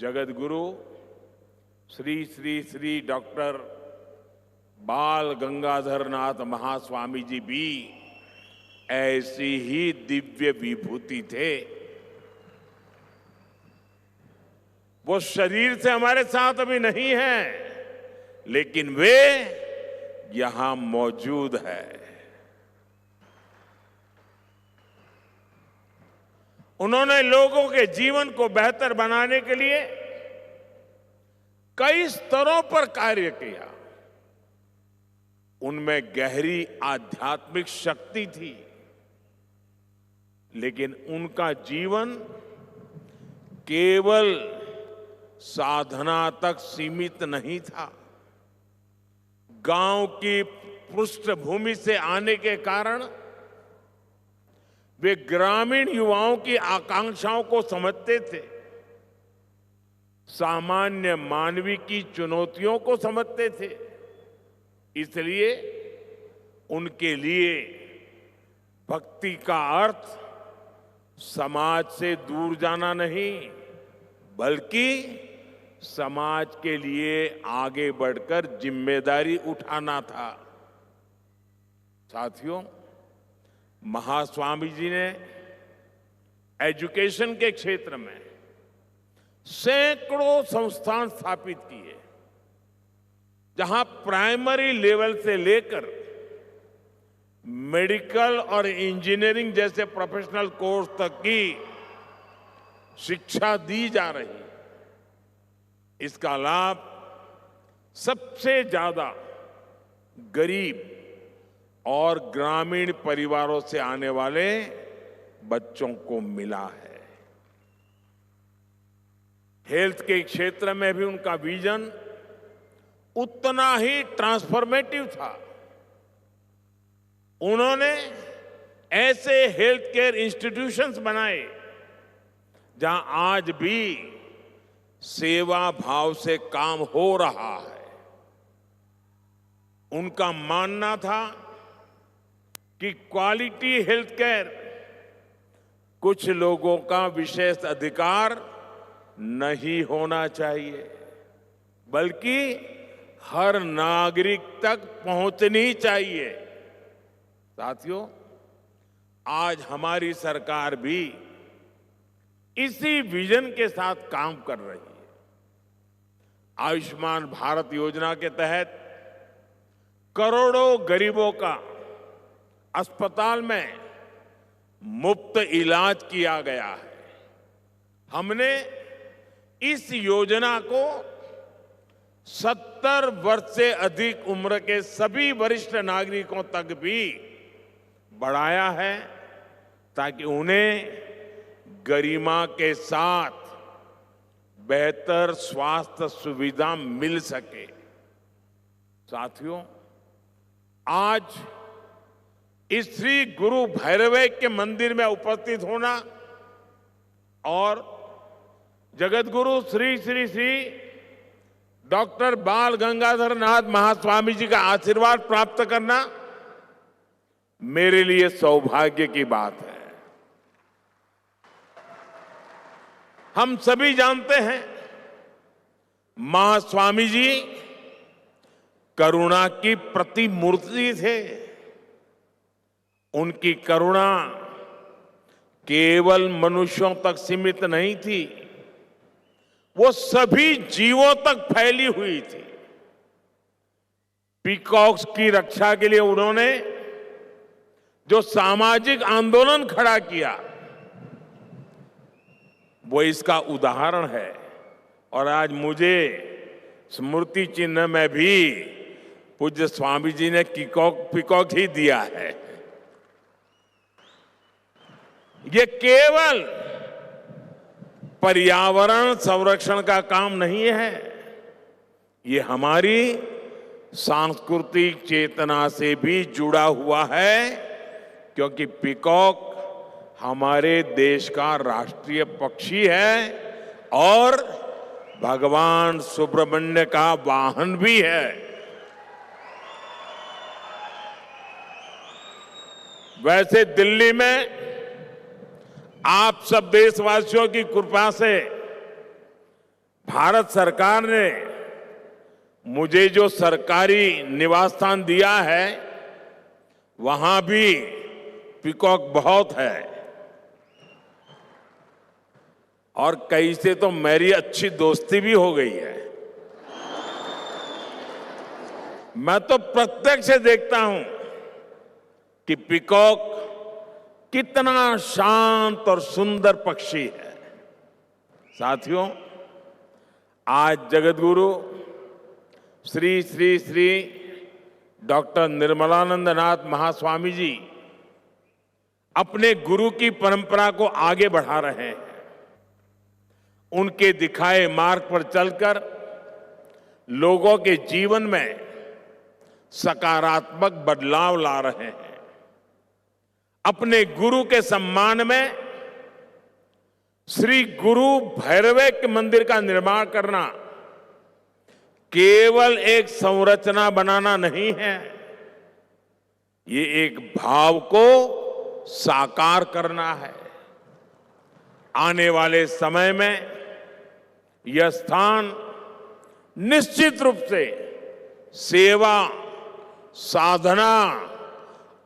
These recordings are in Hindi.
जगत गुरु श्री श्री श्री डॉक्टर बाल गंगाधर नाथ महास्वामी जी भी ऐसी ही दिव्य विभूति थे। वो शरीर से हमारे साथ अभी नहीं है, लेकिन वे यहां मौजूद है। उन्होंने लोगों के जीवन को बेहतर बनाने के लिए कई स्तरों पर कार्य किया। उनमें गहरी आध्यात्मिक शक्ति थी, लेकिन उनका जीवन केवल साधना तक सीमित नहीं था। गांव की पृष्ठभूमि से आने के कारण वे ग्रामीण युवाओं की आकांक्षाओं को समझते थे, सामान्य मानवीय की चुनौतियों को समझते थे। इसलिए उनके लिए भक्ति का अर्थ समाज से दूर जाना नहीं, बल्कि समाज के लिए आगे बढ़कर जिम्मेदारी उठाना था। साथियों, महास्वामी जी ने एजुकेशन के क्षेत्र में सैकड़ों संस्थान स्थापित किए, जहां प्राइमरी लेवल से लेकर मेडिकल और इंजीनियरिंग जैसे प्रोफेशनल कोर्स तक की शिक्षा दी जा रही। इसका लाभ सबसे ज्यादा गरीब और ग्रामीण परिवारों से आने वाले बच्चों को मिला है। हेल्थ के क्षेत्र में भी उनका विजन उतना ही ट्रांसफॉर्मेटिव था। उन्होंने ऐसे हेल्थ केयर इंस्टीट्यूशंस बनाए जहां आज भी सेवा भाव से काम हो रहा है। उनका मानना था कि क्वालिटी हेल्थ केयर कुछ लोगों का विशेष अधिकार नहीं होना चाहिए, बल्कि हर नागरिक तक पहुंचनी चाहिए। साथियों, आज हमारी सरकार भी इसी विजन के साथ काम कर रही है। आयुष्मान भारत योजना के तहत करोड़ों गरीबों का अस्पताल में मुफ्त इलाज किया गया है। हमने इस योजना को 70 वर्ष से अधिक उम्र के सभी वरिष्ठ नागरिकों तक भी बढ़ाया है, ताकि उन्हें गरिमा के साथ बेहतर स्वास्थ्य सुविधा मिल सके। साथियों, आज इस श्री गुरु भैरवैक्य मंदिर में उपस्थित होना और जगत गुरु श्री श्री श्री डॉक्टर बाल गंगाधर नाथ महास्वामी जी का आशीर्वाद प्राप्त करना मेरे लिए सौभाग्य की बात है। हम सभी जानते हैं, महास्वामी जी करुणा की प्रतिमूर्ति थे। उनकी करुणा केवल मनुष्यों तक सीमित नहीं थी, वो सभी जीवों तक फैली हुई थी। पीकॉक्स की रक्षा के लिए उन्होंने जो सामाजिक आंदोलन खड़ा किया, वो इसका उदाहरण है। और आज मुझे स्मृति चिन्ह में भी पूज्य स्वामी जी ने पीकॉक ही दिया है। ये केवल पर्यावरण संरक्षण का काम नहीं है, ये हमारी सांस्कृतिक चेतना से भी जुड़ा हुआ है, क्योंकि पीकॉक हमारे देश का राष्ट्रीय पक्षी है और भगवान सुब्रमण्य का वाहन भी है। वैसे दिल्ली में आप सब देशवासियों की कृपा से भारत सरकार ने मुझे जो सरकारी निवास स्थान दिया है, वहां भी पीकॉक बहुत है और कई से तो मेरी अच्छी दोस्ती भी हो गई है। मैं तो प्रत्यक्ष देखता हूं कि पीकॉक कितना शांत और सुंदर पक्षी है। साथियों, आज जगतगुरु श्री श्री श्री डॉक्टर निर्मलानंद नाथ महास्वामी जी अपने गुरु की परंपरा को आगे बढ़ा रहे हैं। उनके दिखाए मार्ग पर चलकर लोगों के जीवन में सकारात्मक बदलाव ला रहे हैं। अपने गुरु के सम्मान में श्री गुरु भैरवैक्य मंदिर का निर्माण करना केवल एक संरचना बनाना नहीं है, ये एक भाव को साकार करना है। आने वाले समय में यह स्थान निश्चित रूप से सेवा, साधना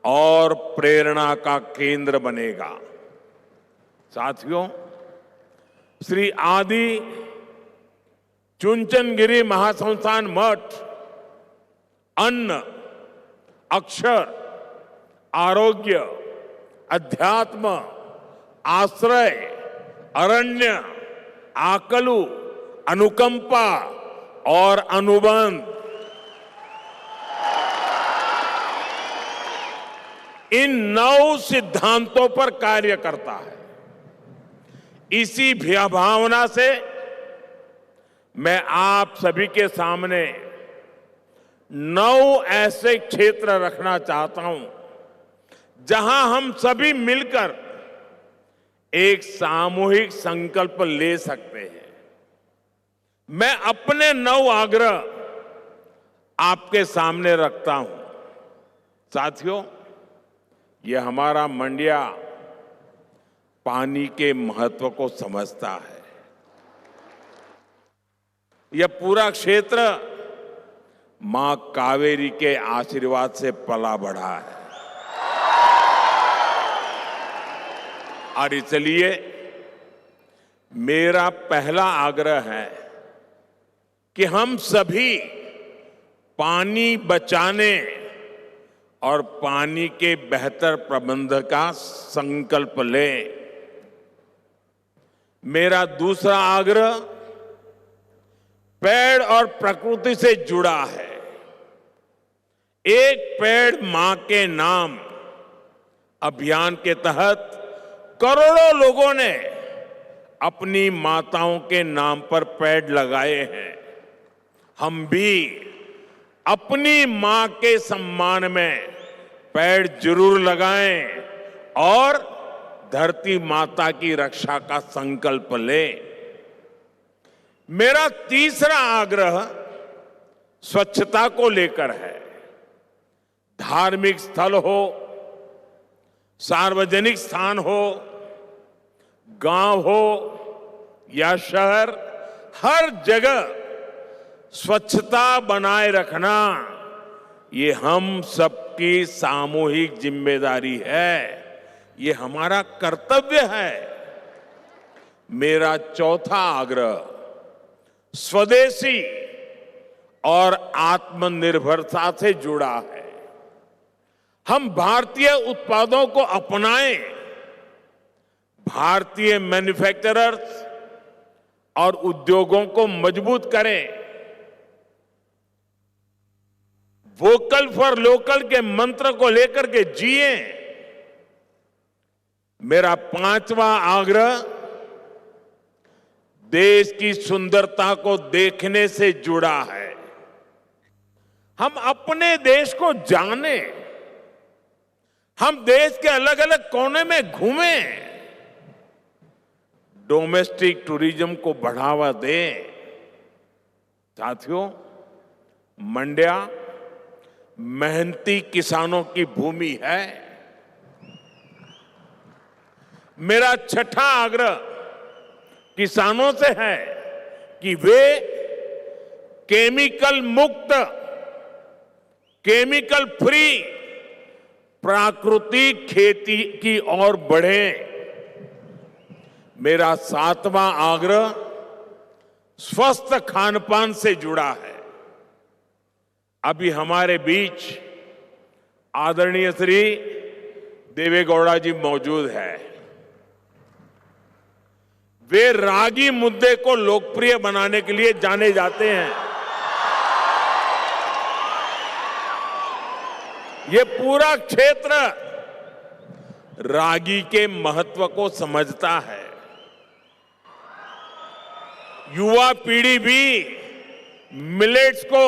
और प्रेरणा का केंद्र बनेगा। साथियों, श्री आदि चुनचनगिरी महासंस्थान मठ अन्न, अक्षर, आरोग्य, अध्यात्म, आश्रय, अरण्य, आकलु, अनुकंपा और अनुबंध, इन 9 सिद्धांतों पर कार्य करता है। इसी भावना से मैं आप सभी के सामने 9 ऐसे क्षेत्र रखना चाहता हूं जहां हम सभी मिलकर एक सामूहिक संकल्प ले सकते हैं। मैं अपने 9 आग्रह आपके सामने रखता हूं। साथियों, यह हमारा मंडिया पानी के महत्व को समझता है। यह पूरा क्षेत्र मां कावेरी के आशीर्वाद से पला बढ़ा है और इसलिए मेरा पहला आग्रह है कि हम सभी पानी बचाने और पानी के बेहतर प्रबंधन का संकल्प लें। मेरा दूसरा आग्रह पेड़ और प्रकृति से जुड़ा है। एक पेड़ मां के नाम अभियान के तहत करोड़ों लोगों ने अपनी माताओं के नाम पर पेड़ लगाए हैं। हम भी अपनी मां के सम्मान में पेड़ जरूर लगाएं और धरती माता की रक्षा का संकल्प लें। मेरा तीसरा आग्रह स्वच्छता को लेकर है। धार्मिक स्थल हो, सार्वजनिक स्थान हो, गांव हो या शहर, हर जगह स्वच्छता बनाए रखना ये हम सबकी सामूहिक जिम्मेदारी है, ये हमारा कर्तव्य है। मेरा चौथा आग्रह स्वदेशी और आत्मनिर्भरता से जुड़ा है। हम भारतीय उत्पादों को अपनाएं, भारतीय मैन्युफैक्चरर्स और उद्योगों को मजबूत करें। वोकल फॉर लोकल के मंत्र को लेकर के जिए। मेरा पांचवा आग्रह देश की सुंदरता को देखने से जुड़ा है। हम अपने देश को जानें, हम देश के अलग अलग कोने में घूमें, डोमेस्टिक टूरिज्म को बढ़ावा दें। साथियों, मंड्या मेहनती किसानों की भूमि है। मेरा छठा आग्रह किसानों से है कि वे केमिकल मुक्त, केमिकल फ्री प्राकृतिक खेती की ओर बढ़ें। मेरा 7वां आग्रह स्वस्थ खानपान से जुड़ा है। अभी हमारे बीच आदरणीय श्री देवेगौड़ा जी मौजूद है। वे रागी मुद्दे को लोकप्रिय बनाने के लिए जाने जाते हैं। ये पूरा क्षेत्र रागी के महत्व को समझता है। युवा पीढ़ी भी मिलेट्स को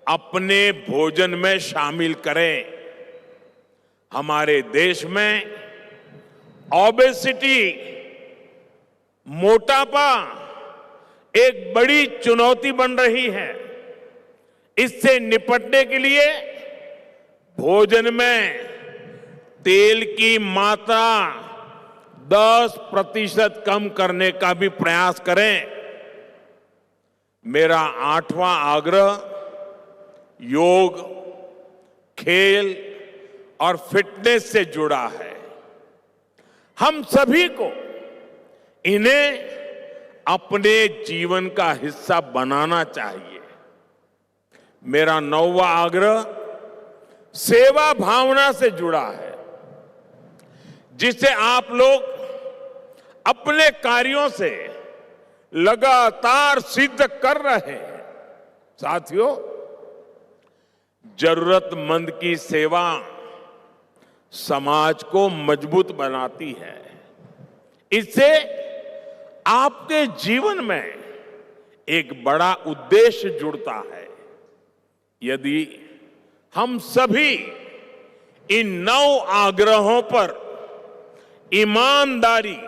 अपने भोजन में शामिल करें। हमारे देश में ओबेसिटी, मोटापा एक बड़ी चुनौती बन रही है। इससे निपटने के लिए भोजन में तेल की मात्रा 10% कम करने का भी प्रयास करें। मेरा 8वां आग्रह योग, खेल और फिटनेस से जुड़ा है। हम सभी को इन्हें अपने जीवन का हिस्सा बनाना चाहिए। मेरा 9वां आग्रह सेवा भावना से जुड़ा है, जिसे आप लोग अपने कार्यों से लगातार सिद्ध कर रहे हैं। साथियों, जरूरतमंद की सेवा समाज को मजबूत बनाती है। इससे आपके जीवन में एक बड़ा उद्देश्य जुड़ता है। यदि हम सभी इन 9 आग्रहों पर ईमानदारी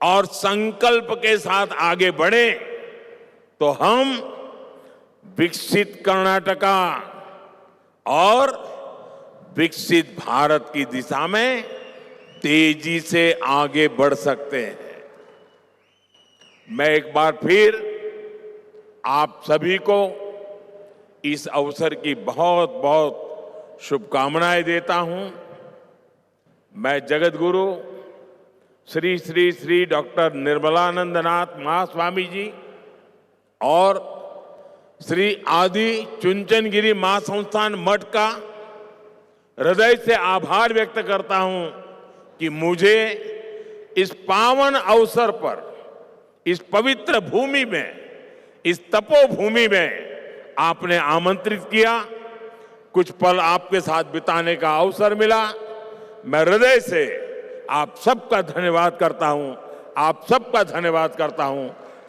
और संकल्प के साथ आगे बढ़े तो हम विकसित कर्नाटका और विकसित भारत की दिशा में तेजी से आगे बढ़ सकते हैं। मैं एक बार फिर आप सभी को इस अवसर की बहुत बहुत शुभकामनाएं देता हूं। मैं जगत गुरु श्री श्री श्री डॉक्टर निर्मलानंदनाथ महास्वामी जी और श्री आदि चुनचनगिरी महासंस्थान मठ का हृदय से आभार व्यक्त करता हूं कि मुझे इस पावन अवसर पर, इस पवित्र भूमि में, इस तपोभूमि में आपने आमंत्रित किया। कुछ पल आपके साथ बिताने का अवसर मिला। मैं हृदय से आप सबका धन्यवाद करता हूं। आप सबका धन्यवाद करता हूं।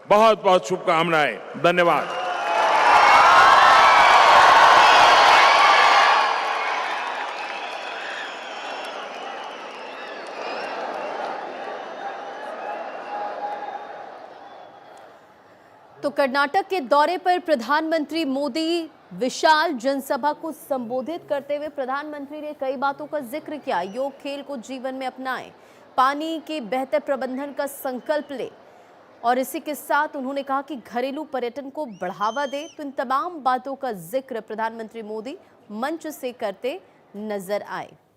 बहुत बहुत शुभकामनाएं। धन्यवाद। तो कर्नाटक के दौरे पर प्रधानमंत्री मोदी विशाल जनसभा को संबोधित करते हुए प्रधानमंत्री ने कई बातों का जिक्र किया। योग, खेल को जीवन में अपनाएं, पानी के बेहतर प्रबंधन का संकल्प ले और इसी के साथ उन्होंने कहा कि घरेलू पर्यटन को बढ़ावा दे। तो इन तमाम बातों का जिक्र प्रधानमंत्री मोदी मंच से करते नजर आए।